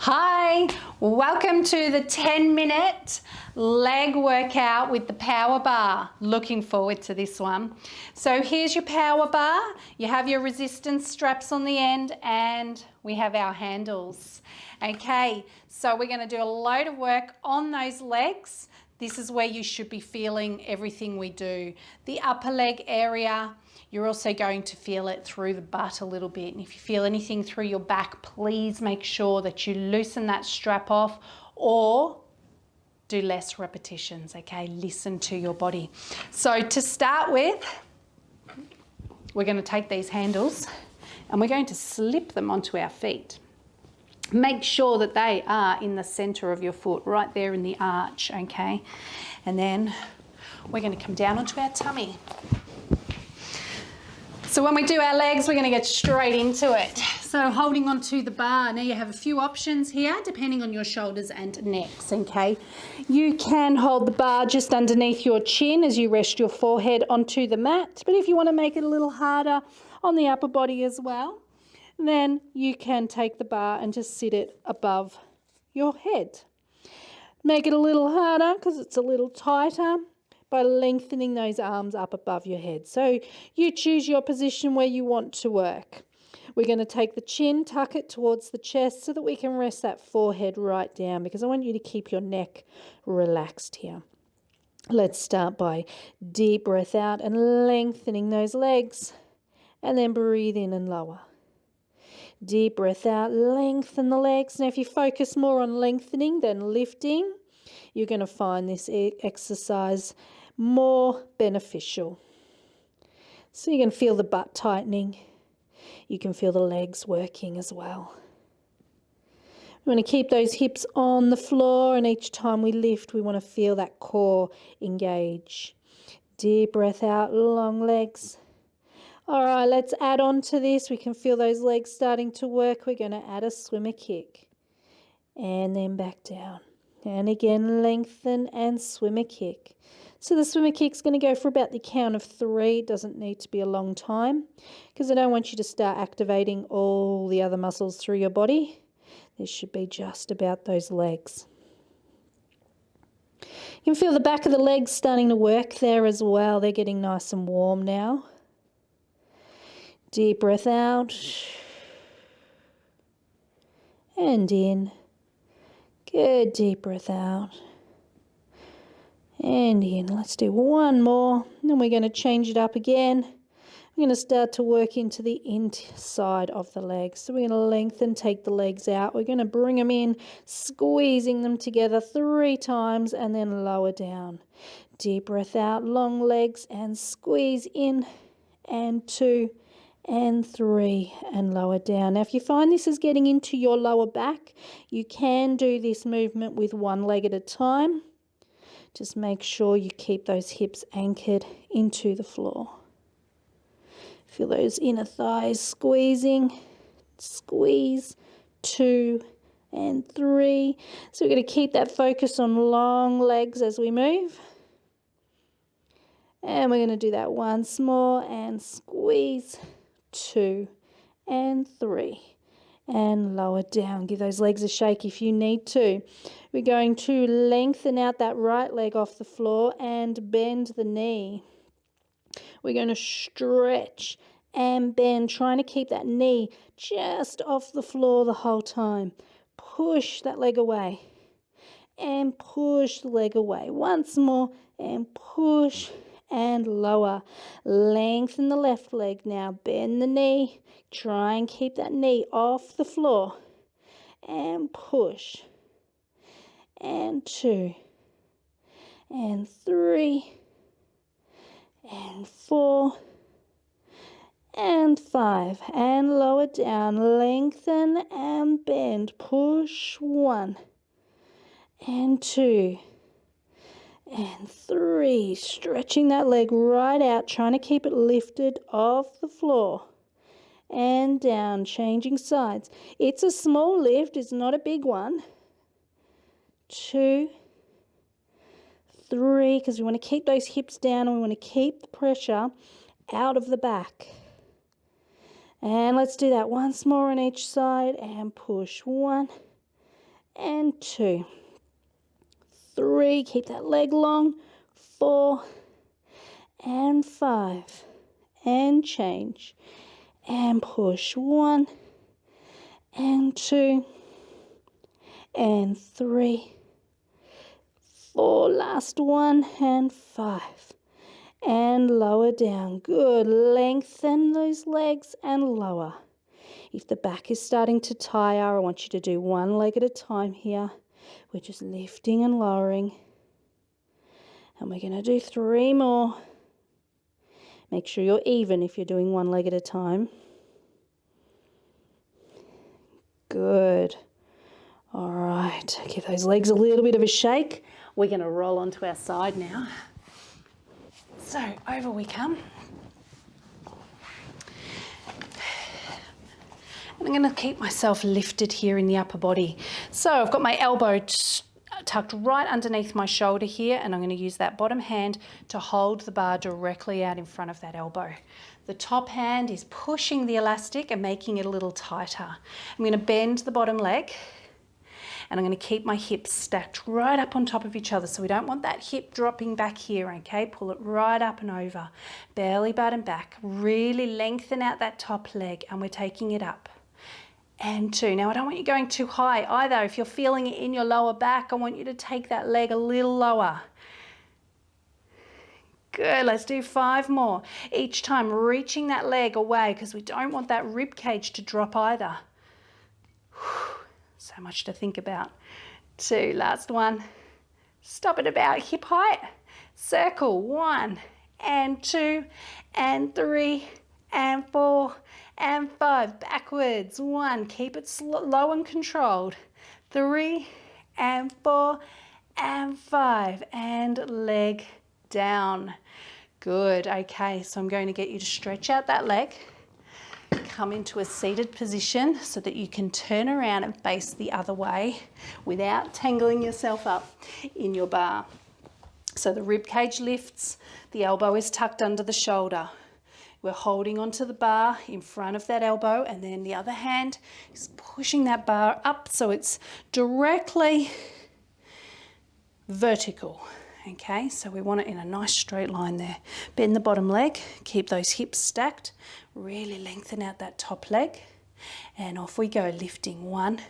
Hi, welcome to the 10-minute leg workout with the power bar. Looking forward to this one. So here's your power bar. You have your resistance straps on the end and we have our handles. Okay, so we're going to do a load of work on those legs. This is where you should be feeling everything we do. The upper leg area, you're also going to feel it through the butt a little bit. And if you feel anything through your back, please make sure that you loosen that strap off or do less repetitions, okay? Listen to your body. So to start with, we're going to take these handles and we're going to slip them onto our feet. Make sure that they are in the center of your foot, right there in the arch, okay? And then we're going to come down onto our tummy. So when we do our legs, we're going to get straight into it. So holding onto the bar, now you have a few options here depending on your shoulders and necks, okay? You can hold the bar just underneath your chin as you rest your forehead onto the mat, but if you want to make it a little harder on the upper body as well, then you can take the bar and just sit it above your head. Make it a little harder because it's a little tighter by lengthening those arms up above your head. So you choose your position where you want to work. We're going to take the chin, tuck it towards the chest so that we can rest that forehead right down because I want you to keep your neck relaxed here. Let's start by deep breath out and lengthening those legs and then breathe in and lower. Deep breath out, lengthen the legs. Now if you focus more on lengthening than lifting, you're going to find this exercise more beneficial. So you can feel the butt tightening. You can feel the legs working as well. We want to keep those hips on the floor, and each time we lift, we want to feel that core engage. Deep breath out, long legs. All right, let's add on to this. We can feel those legs starting to work. We're going to add a swimmer kick and then back down. And again, lengthen and swimmer kick. So the swimmer kick's going to go for about the count of 3. It doesn't need to be a long time because I don't want you to start activating all the other muscles through your body. This should be just about those legs. You can feel the back of the legs starting to work there as well. They're getting nice and warm now. Deep breath out and in. Good, deep breath out and in. Let's do one more. Then we're going to change it up again. We're going to start to work into the inside of the legs. So we're going to lengthen, take the legs out. We're going to bring them in, squeezing them together 3 times and then lower down. Deep breath out, long legs and squeeze in and 2 and 3 and lower down. Now if you find this is getting into your lower back, you can do this movement with one leg at a time. Just make sure you keep those hips anchored into the floor. Feel those inner thighs squeezing. Squeeze, 2 and 3. So we're going to keep that focus on long legs as we move. And we're going to do that once more and squeeze, 2 and 3 and lower down. Give those legs a shake if you need to. We're going to lengthen out that right leg off the floor and bend the knee. We're going to stretch and bend, trying to keep that knee just off the floor the whole time. Push that leg away and push the leg away. Once more and push and lower. Lengthen the left leg now. Bend the knee. Try and keep that knee off the floor. And push. And 2. And 3. And 4. And 5. And lower down. Lengthen and bend. Push. 1. And 2. And 3, stretching that leg right out, trying to keep it lifted off the floor. And down, changing sides. It's a small lift, it's not a big one. 2, 3, because we want to keep those hips down and we want to keep the pressure out of the back. And let's do that once more on each side and push. 1 and 2, 3, keep that leg long, 4 and 5, and change, and push, 1 and 2 and 3, 4, last one, and 5, and lower down. Good, lengthen those legs and lower. If the back is starting to tire, I want you to do one leg at a time here. We're just lifting and lowering. And we're going to do 3 more. Make sure you're even if you're doing one leg at a time. Good. All right, give those legs a little bit of a shake. We're going to roll onto our side now. So over we come. And I'm going to keep myself lifted here in the upper body. So I've got my elbow tucked right underneath my shoulder here, and I'm going to use that bottom hand to hold the bar directly out in front of that elbow. The top hand is pushing the elastic and making it a little tighter. I'm going to bend the bottom leg, and I'm going to keep my hips stacked right up on top of each other. So we don't want that hip dropping back here, okay? Pull it right up and over. Belly button back. Really lengthen out that top leg, and we're taking it up. And 2. Now I don't want you going too high either. If you're feeling it in your lower back, I want you to take that leg a little lower. Good, let's do 5 more. Each time reaching that leg away because we don't want that rib cage to drop either. So much to think about. 2, last one. Stop at about hip height. Circle, 1 and 2 and 3 and 4 and 5. Backwards, 1. Keep it low and controlled. 3 and 4 and 5. And leg down. Good. Okay, so I'm going to get you to stretch out that leg. Come into a seated position so that you can turn around and face the other way without tangling yourself up in your bar. So the rib cage lifts, the elbow is tucked under the shoulder. We're holding onto the bar in front of that elbow, and then the other hand is pushing that bar up so it's directly vertical. Okay, so we want it in a nice straight line there. Bend the bottom leg, keep those hips stacked, really lengthen out that top leg, and off we go, lifting 1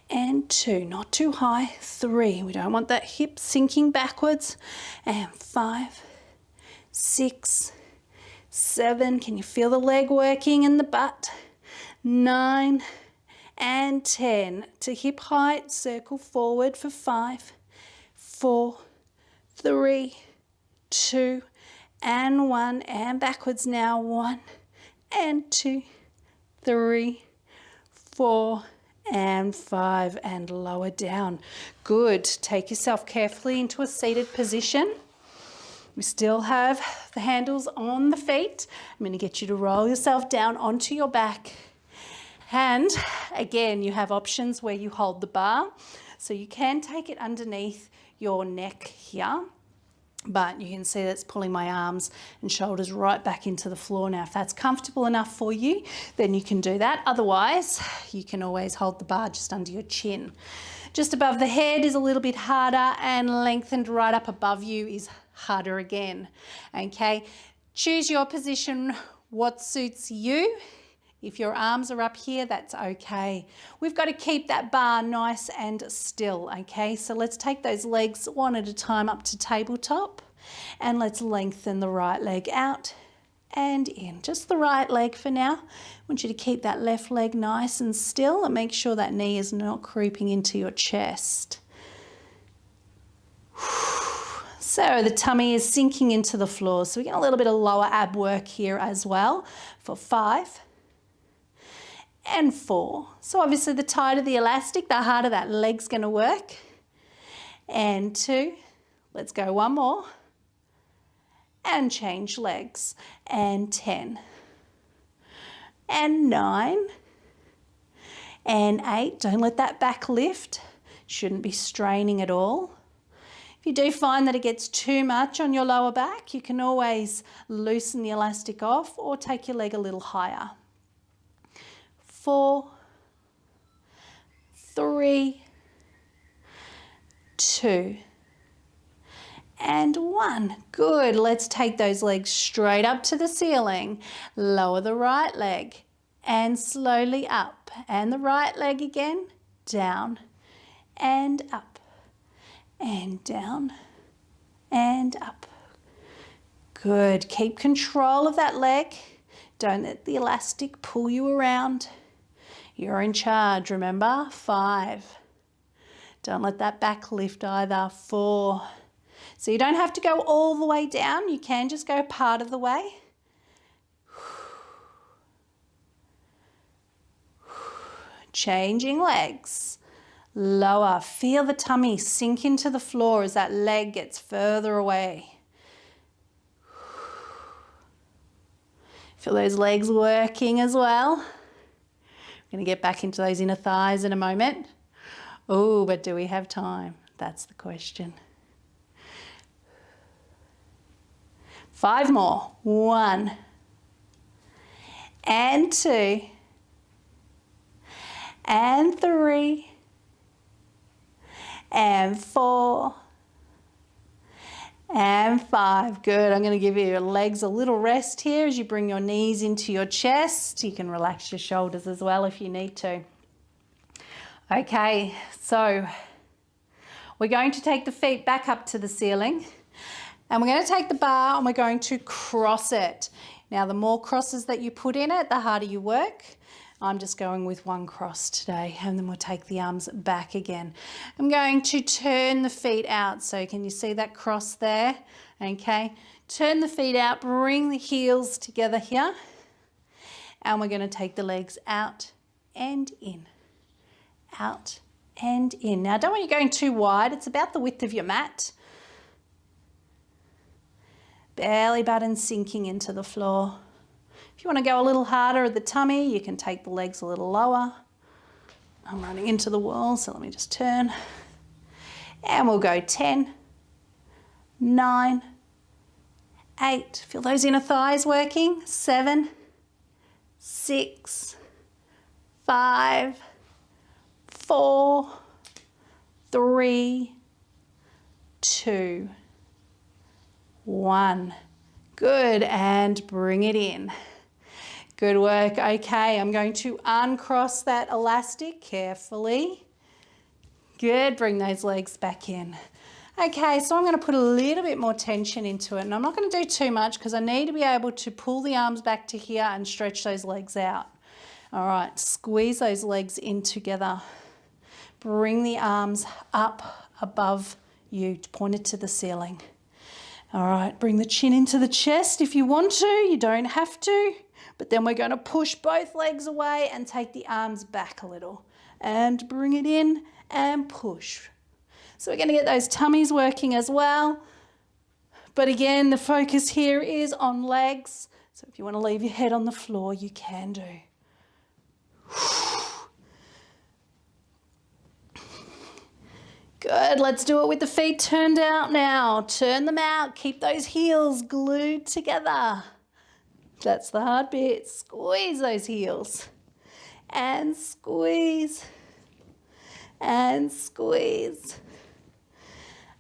and 2, not too high, 3, we don't want that hip sinking backwards, and 5, 6, 7, can you feel the leg working in the butt, 9 and 10, to hip height, circle forward for 5, 4, 3, 2 and 1, and backwards now, 1 and 2, 3, 4 and 5, and lower down. Good. Take yourself carefully into a seated position. We still have the handles on the feet. I'm going to get you to roll yourself down onto your back. And again, you have options where you hold the bar. So you can take it underneath your neck here, but you can see that's pulling my arms and shoulders right back into the floor now. If that's comfortable enough for you, then you can do that. Otherwise, you can always hold the bar just under your chin. Just above the head is a little bit harder, and lengthened right up above you is harder again. Okay, choose your position, what suits you. If your arms are up here, that's okay. We've got to keep that bar nice and still, okay? So let's take those legs one at a time up to tabletop, and let's lengthen the right leg out and in. Just the right leg for now. I want you to keep that left leg nice and still, and make sure that knee is not creeping into your chest. So the tummy is sinking into the floor. So we get a little bit of lower ab work here as well for 5 and 4. So obviously the tighter the elastic, the harder that leg's going to work. And 2. Let's go 1 more. And change legs. And 10. And 9. And 8. Don't let that back lift. Shouldn't be straining at all. If you do find that it gets too much on your lower back, you can always loosen the elastic off or take your leg a little higher. 4, 3, 2, and 1. Good. Let's take those legs straight up to the ceiling. Lower the right leg and slowly up. And the right leg again. Down and up and down and up. Good. Keep control of that leg. Don't let the elastic pull you around. You're in charge, remember? 5. Don't let that back lift either. 4. So you don't have to go all the way down. You can just go part of the way. Changing legs. Lower. Feel the tummy sink into the floor as that leg gets further away. Feel those legs working as well. We're going to get back into those inner thighs in a moment. Oh, but do we have time? That's the question. 5 more. 1 and 2 and 3 and 4 and 5. Good. I'm going to give your legs a little rest here as you bring your knees into your chest. You can relax your shoulders as well if you need to. Okay, so we're going to take the feet back up to the ceiling and we're going to take the bar and we're going to cross it. Now, the more crosses that you put in it, the harder you work. I'm just going with 1 cross today, and then we'll take the arms back again. I'm going to turn the feet out. So can you see that cross there? Okay, turn the feet out, bring the heels together here, and we're going to take the legs out and in, out and in. Now, I don't want you going too wide. It's about the width of your mat. Belly button sinking into the floor. If you want to go a little harder at the tummy, you can take the legs a little lower. I'm running into the wall, so let me just turn. And we'll go 10, 9, 8. Feel those inner thighs working. 7, 6, 5, 4, 3, 2, 1. Good, and bring it in. Good work. Okay, I'm going to uncross that elastic carefully. Good, bring those legs back in. Okay, so I'm going to put a little bit more tension into it, and I'm not going to do too much because I need to be able to pull the arms back to here and stretch those legs out. All right, squeeze those legs in together. Bring the arms up above you, pointed to the ceiling. All right, bring the chin into the chest if you want to. You don't have to. But then we're going to push both legs away and take the arms back a little. And bring it in and push. So we're going to get those tummies working as well. But again, the focus here is on legs. So if you want to leave your head on the floor, you can do. Good, let's do it with the feet turned out now. Turn them out, keep those heels glued together. That's the hard bit. Squeeze those heels. And squeeze. And squeeze.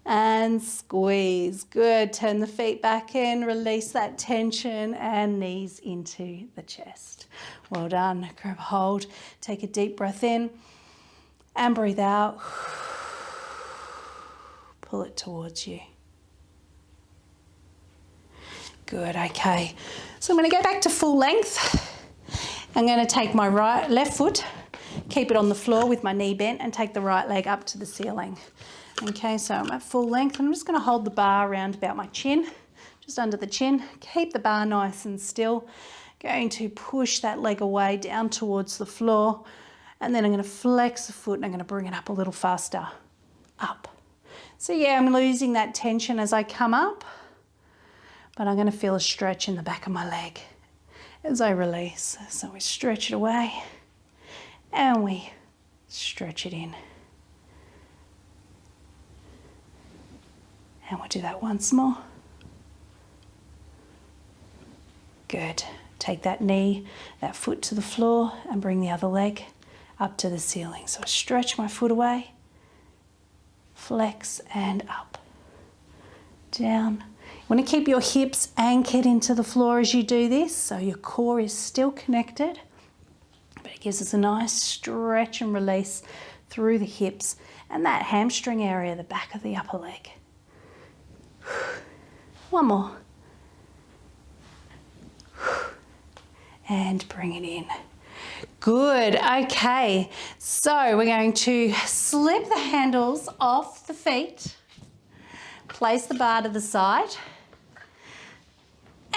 And squeeze. Good, turn the feet back in, release that tension and knees into the chest. Well done, grab hold, take a deep breath in and breathe out. Pull it towards you. Good, okay. So I'm going to go back to full length. I'm going to take my left foot, keep it on the floor with my knee bent and take the right leg up to the ceiling. Okay, so I'm at full length. I'm just going to hold the bar around about my chin, just under the chin. Keep the bar nice and still. Going to push that leg away down towards the floor, and then I'm going to flex the foot and I'm going to bring it up a little faster. Up. So yeah, I'm losing that tension as I come up, but I'm going to feel a stretch in the back of my leg as I release. So we stretch it away and we stretch it in. And we'll do that once more. Good. Take that knee, that foot to the floor and bring the other leg up to the ceiling. So I stretch my foot away, flex and up, down. You want to keep your hips anchored into the floor as you do this, so your core is still connected, but it gives us a nice stretch and release through the hips and that hamstring area, the back of the upper leg. One more. And bring it in. Good, okay. So we're going to slip the handles off the feet, place the bar to the side,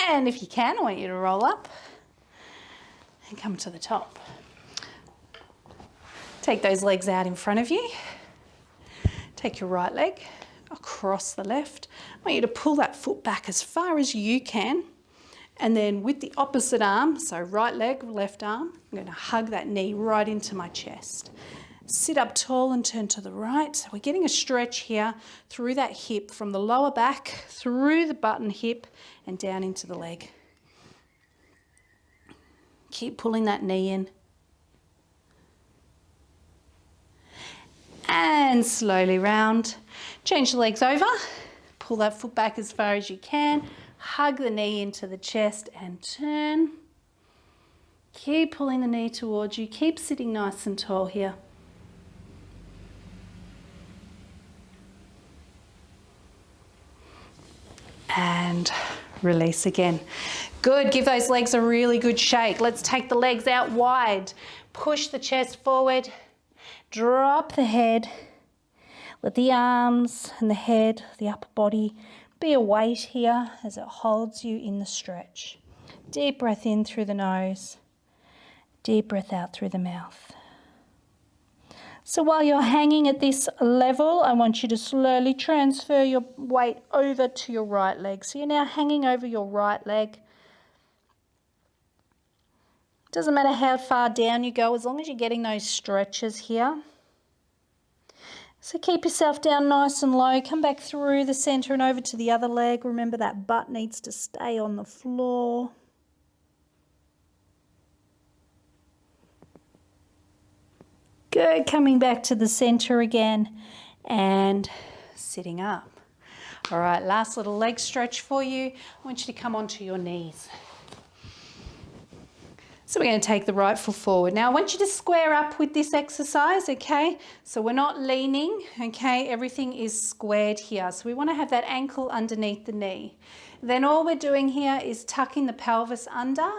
and if you can, I want you to roll up and come to the top. Take those legs out in front of you. Take your right leg across the left. I want you to pull that foot back as far as you can. And then with the opposite arm, so right leg, left arm, I'm going to hug that knee right into my chest. Sit up tall and turn to the right. So we're getting a stretch here through that hip, from the lower back, through the button hip and down into the leg. Keep pulling that knee in. And slowly round. Change the legs over. Pull that foot back as far as you can. Hug the knee into the chest and turn. Keep pulling the knee towards you. Keep sitting nice and tall here. And release again. Good, give those legs a really good shake. Let's take the legs out wide. Push the chest forward. Drop the head. Let the arms and the head, the upper body, be a weight here as it holds you in the stretch. Deep breath in through the nose. Deep breath out through the mouth. So while you're hanging at this level, I want you to slowly transfer your weight over to your right leg. So you're now hanging over your right leg. Doesn't matter how far down you go, as long as you're getting those stretches here. So keep yourself down nice and low. Come back through the center and over to the other leg. Remember that butt needs to stay on the floor. Good, coming back to the center again and sitting up. All right, last little leg stretch for you. I want you to come onto your knees. So we're going to take the right foot forward. Now I want you to square up with this exercise, okay? So we're not leaning, okay? Everything is squared here. So we want to have that ankle underneath the knee. Then all we're doing here is tucking the pelvis under.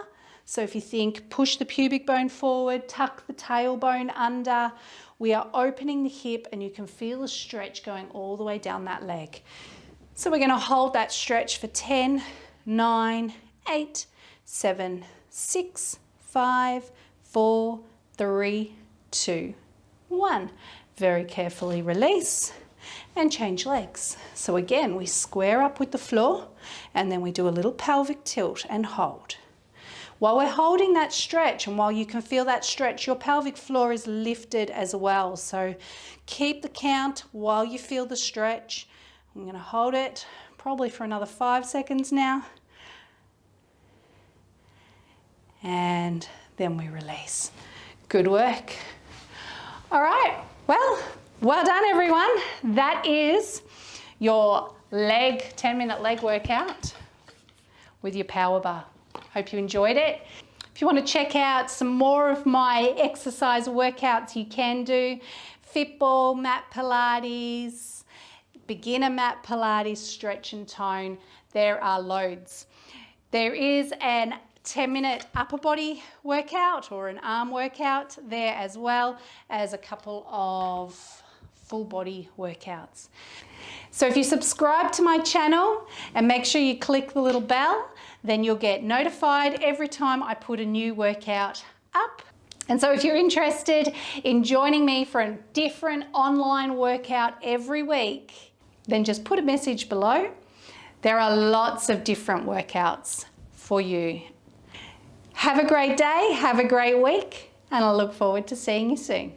So if you think, push the pubic bone forward, tuck the tailbone under. We are opening the hip and you can feel the stretch going all the way down that leg. So we're going to hold that stretch for 10, 9, 8, 7, 6, 5, 4, 3, 2, 1. Very carefully release and change legs. So again, we square up with the floor and then we do a little pelvic tilt and hold. While we're holding that stretch and while you can feel that stretch, your pelvic floor is lifted as well. So keep the count while you feel the stretch. I'm going to hold it probably for another 5 seconds now. And then we release. Good work. All right, well done everyone. That is your 10-minute leg workout with your power bar. Hope you enjoyed it. If you want to check out some more of my exercise workouts, you can do Fitball, Mat Pilates, beginner Mat Pilates, stretch and tone. There are loads. There is an 10-minute upper body workout or an arm workout there, as well as a couple of full body workouts. So if you subscribe to my channel and make sure you click the little bell, then you'll get notified every time I put a new workout up. And so if you're interested in joining me for a different online workout every week, then just put a message below. There are lots of different workouts for you. Have a great day, have a great week, and I look forward to seeing you soon.